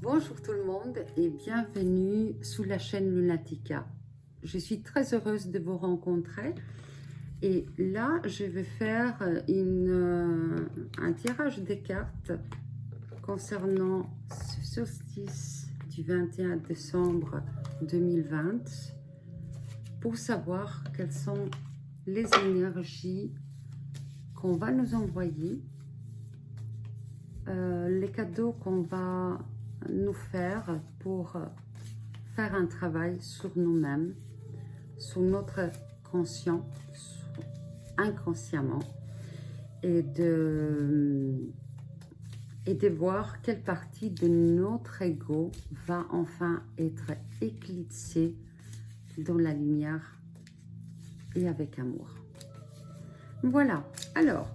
Bonjour tout le monde et bienvenue sous la chaîne Lunatica. Je suis très heureuse de vous rencontrer et là je vais faire un tirage des cartes concernant ce solstice du 21 décembre 2020 pour savoir quelles sont les énergies qu'on va nous envoyer, les cadeaux qu'on va nous faire pour faire un travail sur nous-mêmes, sur notre conscient, inconsciemment, et de voir quelle partie de notre ego va enfin être éclipsée dans la lumière et avec amour. Voilà, alors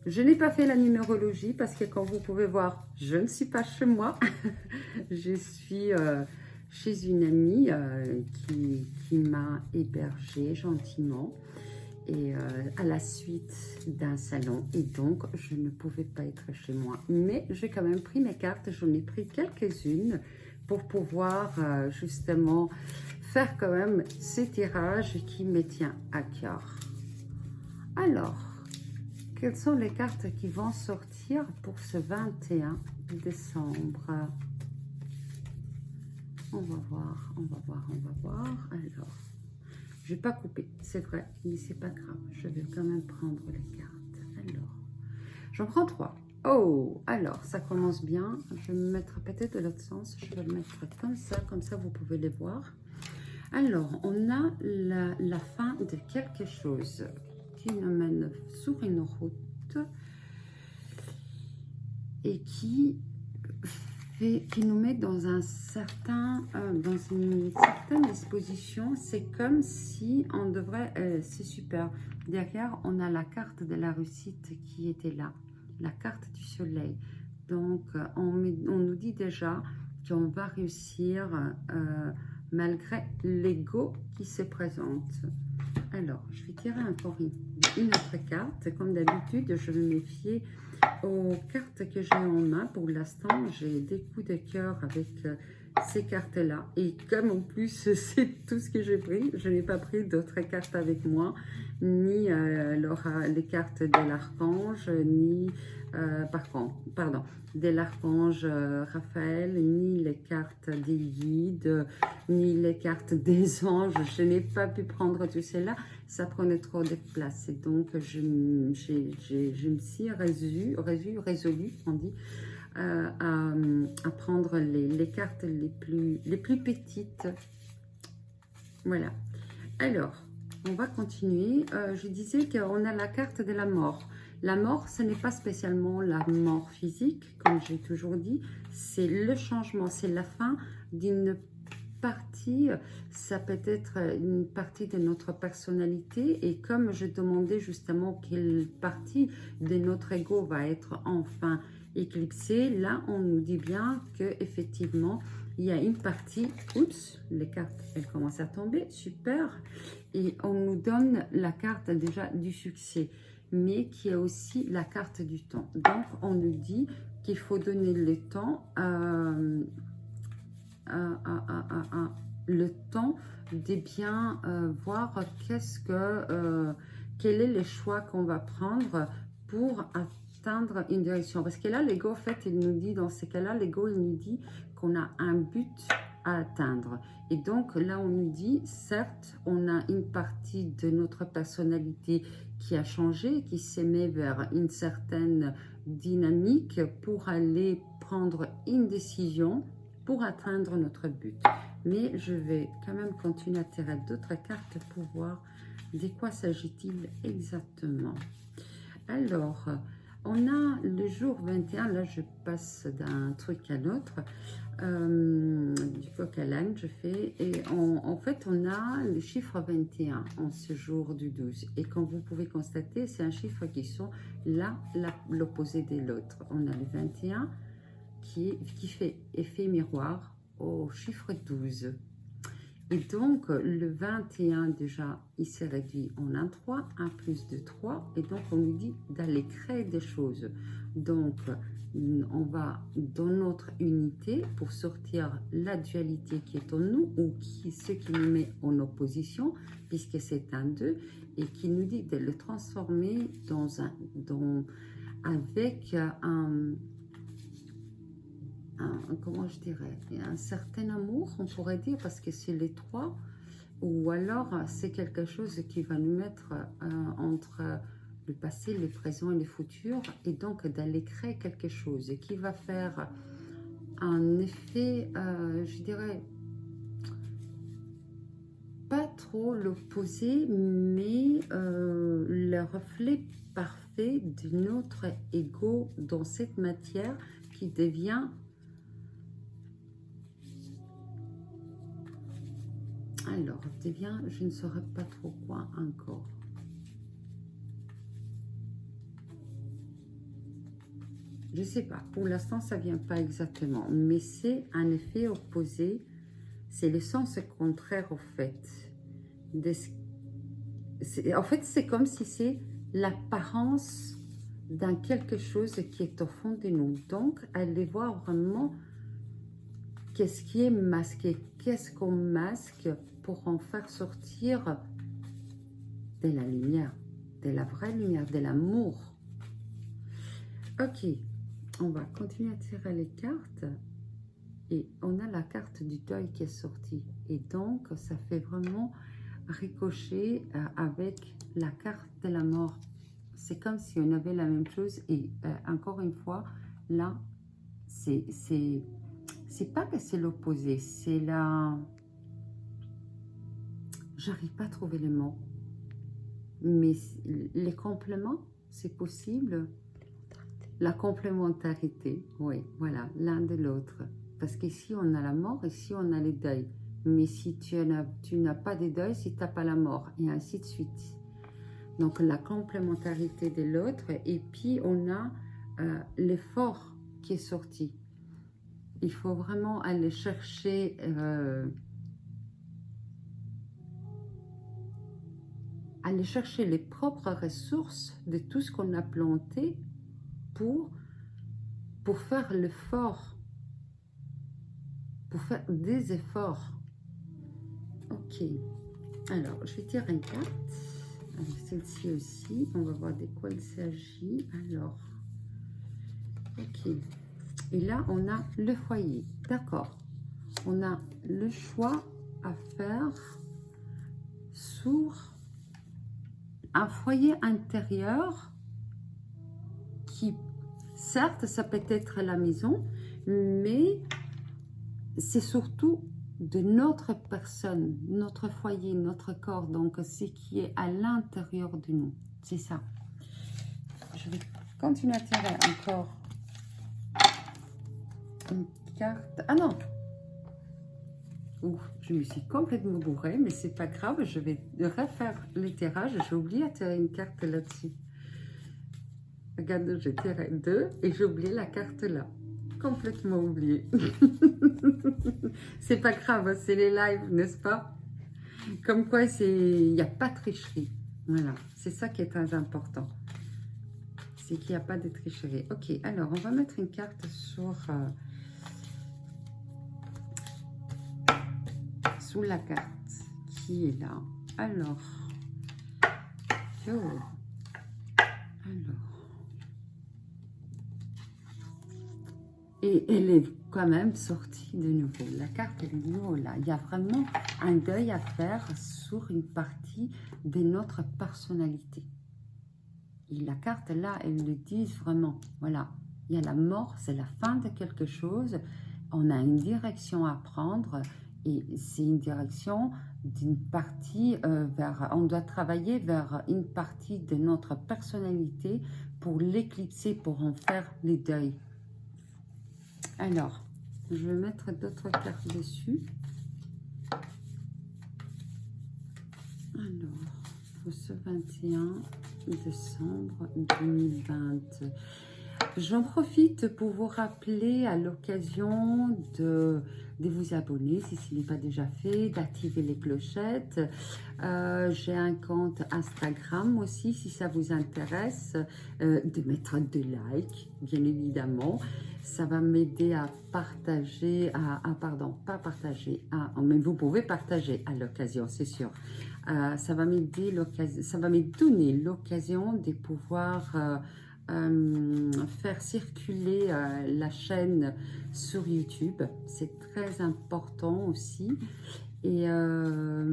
je n'ai pas fait la numérologie parce que comme vous pouvez voir, je ne suis pas chez moi. Je suis chez une amie qui m'a hébergée gentiment et à la suite d'un salon. Et donc, je ne pouvais pas être chez moi. Mais j'ai quand même pris mes cartes. J'en ai pris quelques-unes pour pouvoir justement faire quand même ces tirages qui me tient à cœur. Alors, quelles sont les cartes qui vont sortir pour ce 21 décembre? On va voir, on va voir, on va voir. Alors, je vais pas couper, c'est vrai, mais c'est pas grave. Je vais quand même prendre les cartes. Alors, j'en prends 3. Oh, alors, ça commence bien. Je vais me mettre peut-être de l'autre sens. Je vais le mettre comme ça, vous pouvez les voir. Alors, on a la fin de quelque chose qui nous mène sur une route et qui nous met dans dans une certaine disposition. C'est comme si on devrait, c'est super. Derrière, on a la carte de la réussite qui était là, la carte du soleil. Donc, on nous dit déjà qu'on va réussir malgré l'ego qui se présente. Alors, je vais tirer encore une autre carte. Comme d'habitude, je vais me méfier aux cartes que j'ai en main. Pour l'instant, j'ai des coups de cœur avec ces cartes-là. Et comme en plus, c'est tout ce que j'ai pris, je n'ai pas pris d'autres cartes avec moi, ni les cartes de l'archange, ni, de l'archange Raphaël, ni les cartes des guides, ni les cartes des anges. Je n'ai pas pu prendre tout cela, ça prenait trop de place. Et donc, je me suis résolue, on dit, à prendre les cartes les plus petites. Voilà. Alors, on va continuer. Je disais qu'on a la carte de la mort. La mort, ce n'est pas spécialement la mort physique, comme j'ai toujours dit. C'est le changement, c'est la fin d'une partie. Ça peut être une partie de notre personnalité. Et comme je demandais justement quelle partie de notre ego va être enfin éclipsée, là, on nous dit bien que effectivement il y a une partie, oups, les cartes, elles commencent à tomber, super, et on nous donne la carte déjà du succès, mais qui est aussi la carte du temps. Donc, on nous dit qu'il faut donner le temps, le temps de bien voir quel est le choix qu'on va prendre pour atteindre une direction. Parce que là, l'ego, en fait, il nous dit, dans ces cas-là, l'ego, il nous dit qu'on a un but à atteindre. Et donc, là, on nous dit, certes, on a une partie de notre personnalité qui a changé, qui s'est mis vers une certaine dynamique pour aller prendre une décision pour atteindre notre but. Mais je vais quand même continuer à tirer d'autres cartes pour voir de quoi s'agit-il exactement. Alors, on a le jour 21, là je passe d'un truc à l'autre, du coq à l'âne je fais, et en fait on a le chiffre 21 en ce jour du 12. Et comme vous pouvez constater, c'est un chiffre qui sont l'opposé de l'autre. On a le 21 qui fait effet miroir au chiffre 12. Et donc, le 21, déjà, il s'est réduit en 1, 3, 1 plus 2, 3. Et donc, on nous dit d'aller créer des choses. Donc, on va dans notre unité pour sortir la dualité qui est en nous ou ce qui nous met en opposition, puisque c'est un 2, et qui nous dit de le transformer avec comment je dirais, un certain amour, on pourrait dire, parce que c'est les 3, ou alors c'est quelque chose qui va nous mettre entre le passé, le présent et le futur, et donc d'aller créer quelque chose et qui va faire un effet, je dirais, pas trop l'opposé, mais le reflet parfait de notre ego dans cette matière qui devient... Alors, devient, je ne saurais pas trop quoi encore. Je ne sais pas, pour l'instant ça ne vient pas exactement, mais c'est un effet opposé, c'est le sens contraire au fait. En fait, c'est comme si c'est l'apparence d'un quelque chose qui est au fond de nous. Donc, allez voir vraiment qu'est-ce qui est masqué, qu'est-ce qu'on masque pour en faire sortir de la lumière, de la vraie lumière, de l'amour. Ok. On va continuer à tirer les cartes et on a la carte du deuil qui est sortie. Et donc, ça fait vraiment ricocher avec la carte de la mort. C'est comme si on avait la même chose. Et encore une fois, là, c'est pas que c'est l'opposé, c'est la... J'arrive pas à trouver les mots. Mais les compléments, c'est possible. La complémentarité, oui, voilà, l'un de l'autre. Parce qu'ici, on a la mort, ici, on a les deuils. Mais si tu n'as pas de deuil, si tu n'as pas la mort, et ainsi de suite. Donc, la complémentarité de l'autre. Et puis, on a l'effort qui est sorti. Il faut vraiment aller chercher... aller chercher les propres ressources de tout ce qu'on a planté pour faire l'effort, pour faire des efforts. Ok, alors je vais tirer une carte, celle-ci aussi, on va voir de quoi il s'agit. Alors, ok, et là on a le foyer, d'accord, on a le choix à faire sur un foyer intérieur qui, certes, ça peut être la maison, mais c'est surtout de notre personne, notre foyer, notre corps, donc ce qui est à l'intérieur de nous. C'est ça. Je vais continuer à tirer encore une carte. Ah non! Ouf, je me suis complètement bourrée, mais c'est pas grave, je vais refaire le tirage. J'ai oublié de tirer une carte là-dessus. Regarde, j'ai tiré 2 et j'ai oublié la carte là. Complètement oublié. C'est pas grave, c'est les lives, n'est-ce pas? Comme quoi, il n'y a pas de tricherie. Voilà, c'est ça qui est très important. C'est qu'il n'y a pas de tricherie. Ok, alors on va mettre une carte sur... sous la carte qui est là. Alors, et elle est quand même sortie de nouveau. La carte est de nouveau là. Il y a vraiment un deuil à faire sur une partie de notre personnalité. Et la carte là, elle le dit vraiment. Voilà, il y a la mort, c'est la fin de quelque chose. On a une direction à prendre. Et c'est une direction d'une partie vers... On doit travailler vers une partie de notre personnalité pour l'éclipser, pour en faire les deuils. Alors, je vais mettre d'autres cartes dessus. Alors, pour ce 21 décembre 2020... J'en profite pour vous rappeler à l'occasion de vous abonner si ce n'est pas déjà fait, d'activer les clochettes. J'ai un compte Instagram aussi si ça vous intéresse, de mettre des likes, bien évidemment. Ça va m'aider à partager, pardon, pas partager, mais vous pouvez partager à l'occasion, c'est sûr. Ça va m'aider, ça va me donner l'occasion de pouvoir faire circuler la chaîne sur YouTube. C'est très important aussi. Et je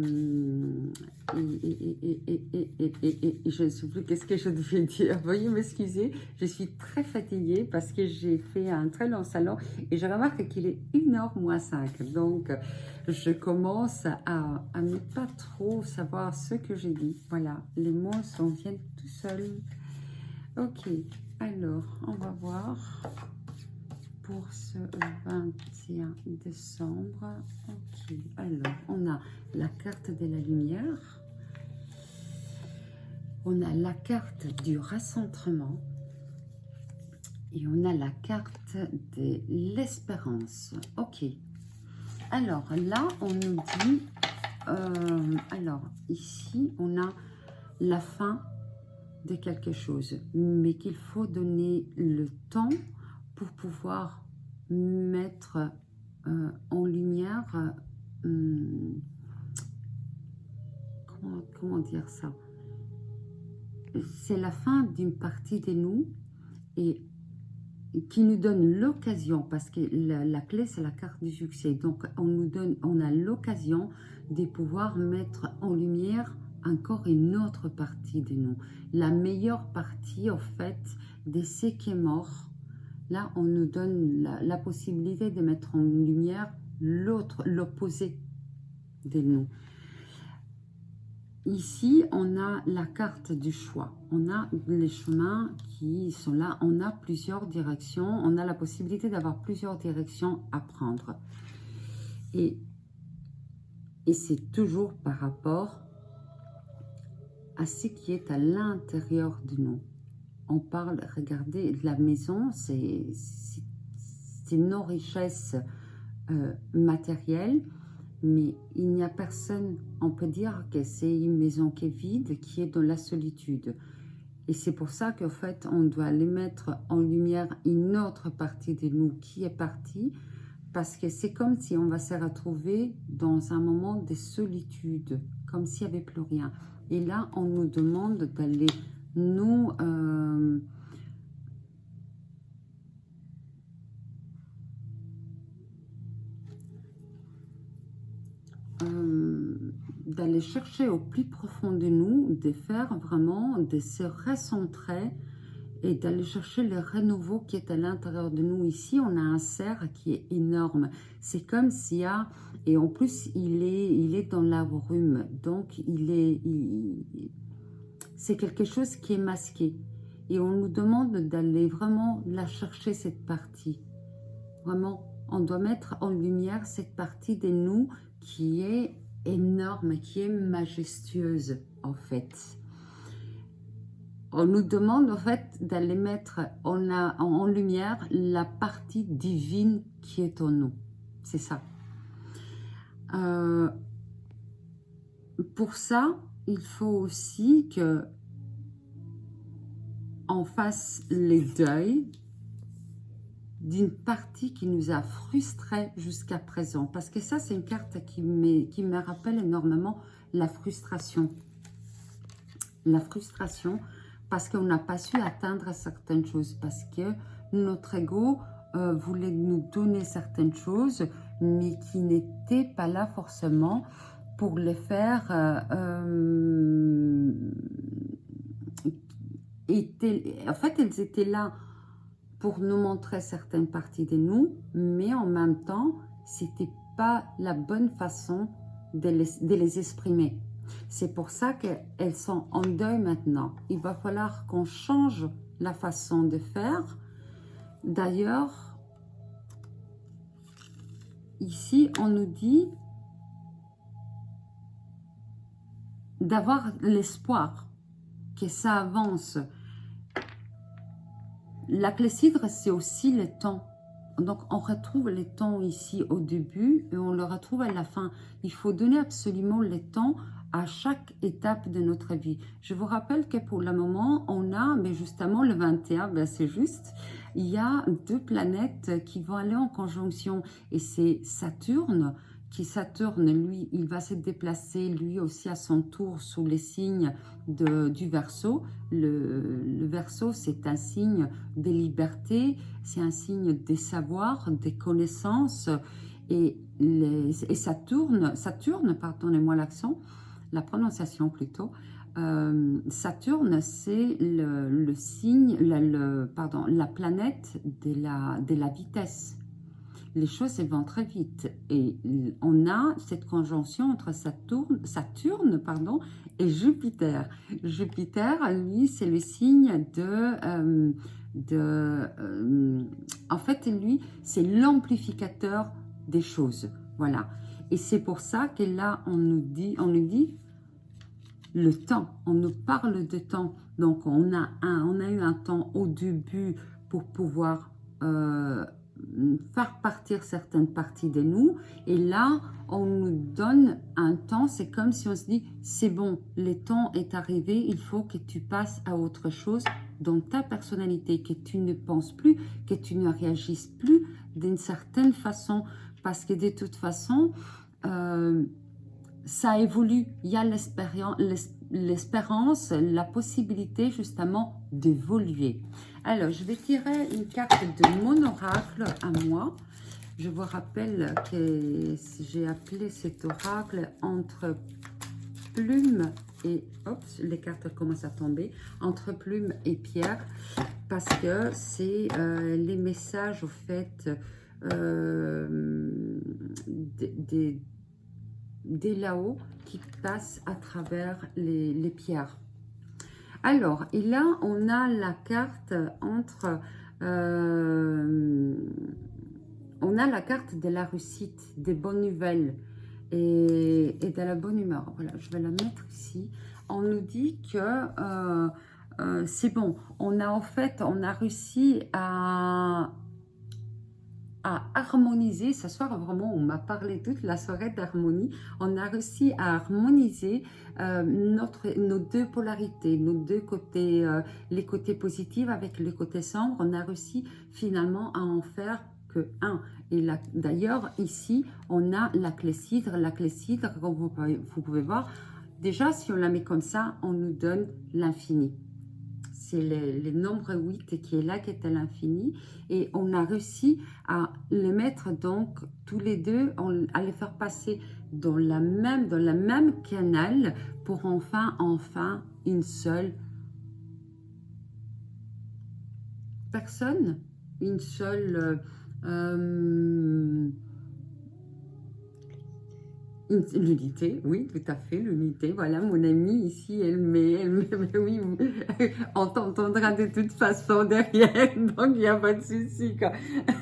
ne sais plus qu'est-ce que je devais dire. Veuillez m'excuser, je suis très fatiguée parce que j'ai fait un très long salon et je remarque qu'il est 1h moins 5. Donc, je commence à ne pas trop savoir ce que j'ai dit. Voilà, les mots viennent tout seuls. Ok, alors, on va voir pour ce 21 décembre. Ok, alors, on a la carte de la lumière. On a la carte du rascentrement. Et on a la carte de l'espérance. Ok. Alors, là, on nous dit... alors, ici, on a la fin de quelque chose, mais qu'il faut donner le temps pour pouvoir mettre en lumière, comment dire ça, c'est la fin d'une partie de nous et qui nous donne l'occasion, parce que la clé c'est la carte du succès, donc on a l'occasion de pouvoir mettre en lumière encore une autre partie de nous, la meilleure partie en fait de ce qui est mort. Là on nous donne la possibilité de mettre en lumière l'autre, l'opposé de nous. Ici, on a la carte du choix. On a les chemins qui sont là. On a plusieurs directions. On a la possibilité d'avoir plusieurs directions à prendre. Et c'est toujours par rapport à ce qui est à l'intérieur de nous. On parle, regardez, la maison, c'est nos richesses matérielles. Mais il n'y a personne, on peut dire que c'est une maison qui est vide, qui est dans la solitude. Et c'est pour ça qu'en fait, on doit aller mettre en lumière une autre partie de nous qui est partie, parce que c'est comme si on va se retrouver dans un moment de solitude, comme s'il n'y avait plus rien. Et là, on nous demande d'aller nous... d'aller chercher au plus profond de nous, de faire vraiment, de se recentrer et d'aller chercher le renouveau qui est à l'intérieur de nous. Ici, on a un cerf qui est énorme. C'est comme s'il y a... Et en plus, il est dans la brume. Donc, c'est quelque chose qui est masqué. Et on nous demande d'aller vraiment la chercher, cette partie. Vraiment, on doit mettre en lumière cette partie de nous qui est énorme, qui est majestueuse, en fait. On nous demande, en fait, d'aller mettre en lumière la partie divine qui est en nous. C'est ça. Pour ça, il faut aussi que on fasse les deuils d'une partie qui nous a frustrés jusqu'à présent. Parce que ça, c'est une carte qui me rappelle énormément la frustration. La frustration, parce qu'on n'a pas su atteindre certaines choses. Parce que notre ego voulait nous donner certaines choses, mais qui n'étaient pas là forcément pour les faire... en fait, elles étaient là pour nous montrer certaines parties de nous, mais en même temps, c'était pas la bonne façon de les exprimer. C'est pour ça qu'elles sont en deuil maintenant. Il va falloir qu'on change la façon de faire. D'ailleurs, ici, on nous dit d'avoir l'espoir que ça avance. la cléssidre, c'est aussi le temps. Donc, on retrouve les temps ici au début et on le retrouve à la fin. Il faut donner absolument le temps à chaque étape de notre vie. Je vous rappelle que pour le moment, on a, mais justement le 21, ben c'est juste, il y a 2 planètes qui vont aller en conjonction. Et c'est Saturne, Saturne, lui, il va se déplacer lui aussi à son tour sous les signes du Verseau. Le Verseau, c'est un signe des libertés, c'est un signe des savoirs, des connaissances. Et Saturne, pardonnez-moi l'accent, la prononciation plutôt, Saturne, c'est le signe, la planète de la vitesse. Les choses vont très vite et on a cette conjonction entre Saturne et Jupiter. Jupiter, lui, c'est le signe en fait, lui, c'est l'amplificateur des choses. Voilà. Et c'est pour ça que là, on nous dit le temps. On nous parle de temps. Donc, on a eu un temps au début pour pouvoir faire partir certaines parties de nous. Et là, on nous donne un temps. C'est comme si on se dit, c'est bon, le temps est arrivé. Il faut que tu passes à autre chose dans ta personnalité, que tu ne penses plus, que tu ne réagisses plus d'une certaine façon. Parce que de toute façon, ça évolue. Il y a l'espérance, la possibilité justement d'évoluer. Alors, je vais tirer une carte de mon oracle à moi. Je vous rappelle que j'ai appelé cet oracle entre plume et... Oups, les cartes commencent à tomber. Entre plume et pierre. Parce que c'est les messages, au fait, des là-haut qui passent à travers les pierres. Alors, et là, on a la carte entre... on a la carte de la réussite, des bonnes nouvelles et de la bonne humeur. Voilà, je vais la mettre ici. On nous dit que c'est bon. On a réussi à harmoniser, ce soir vraiment on m'a parlé toute la soirée d'harmonie, on a réussi à harmoniser nos 2 polarités, nos 2 côtés, les côtés positifs avec les côtés sombres, on a réussi finalement à en faire que un. Et d'ailleurs ici on a la cléssidre, comme vous pouvez voir, déjà si on la met comme ça, on nous donne l'infini. C'est le nombre 8 qui est là, qui est à l'infini. Et on a réussi à les mettre donc tous les deux, à les faire passer dans la même canal pour enfin une seule personne, une seule... l'unité, oui, tout à fait, l'unité. Voilà, mon amie ici, elle met oui, on t'entendra de toute façon derrière, donc il n'y a pas de souci, quoi.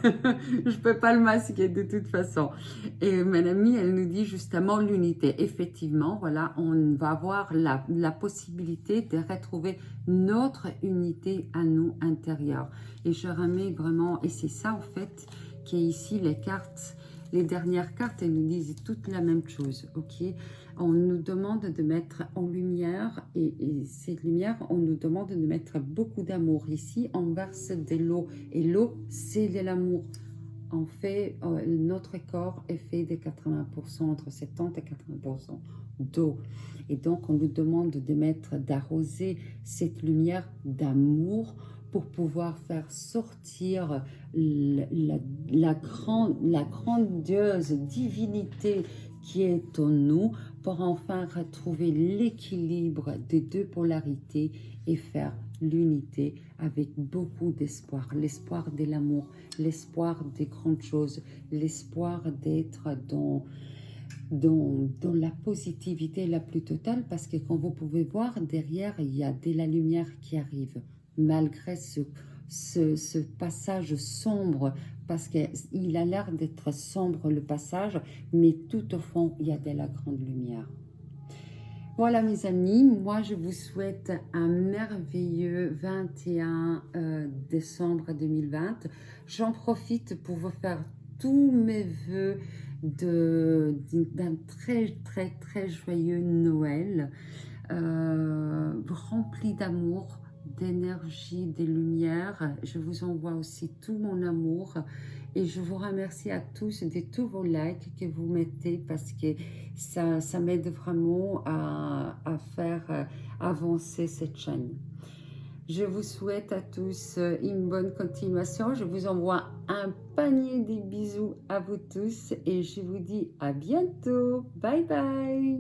Je peux pas le masquer de toute façon. Et mon amie, elle nous dit justement l'unité. Effectivement, voilà, on va avoir la possibilité de retrouver notre unité à nous intérieure. Et je remets vraiment, et c'est ça en fait, qui est ici les cartes. Les dernières cartes, elles nous disent toute la même chose, ok? On nous demande de mettre en lumière, et cette lumière, on nous demande de mettre beaucoup d'amour. Ici, on verse de l'eau, et l'eau, c'est de l'amour. En fait, notre corps est fait de 80%, entre 70 et 80% d'eau. Et donc, on nous demande de mettre, d'arroser cette lumière d'amour pour pouvoir faire sortir la grandieuse divinité qui est en nous, pour enfin retrouver l'équilibre des 2 polarités et faire l'unité avec beaucoup d'espoir. L'espoir de l'amour, l'espoir des grandes choses, l'espoir d'être dans la positivité la plus totale, parce que quand vous pouvez voir, derrière, il y a de la lumière qui arrive. Malgré ce passage sombre, parce qu'il a l'air d'être sombre le passage, mais tout au fond, il y a de la grande lumière. Voilà mes amis, moi je vous souhaite un merveilleux 21 décembre 2020. J'en profite pour vous faire tous mes vœux d'un très joyeux Noël, rempli d'amour, d'énergie, des lumières. Je vous envoie aussi tout mon amour et je vous remercie à tous de tous vos likes que vous mettez parce que ça m'aide vraiment à faire avancer cette chaîne. Je vous souhaite à tous une bonne continuation. Je vous envoie un panier de bisous à vous tous et je vous dis à bientôt. Bye bye.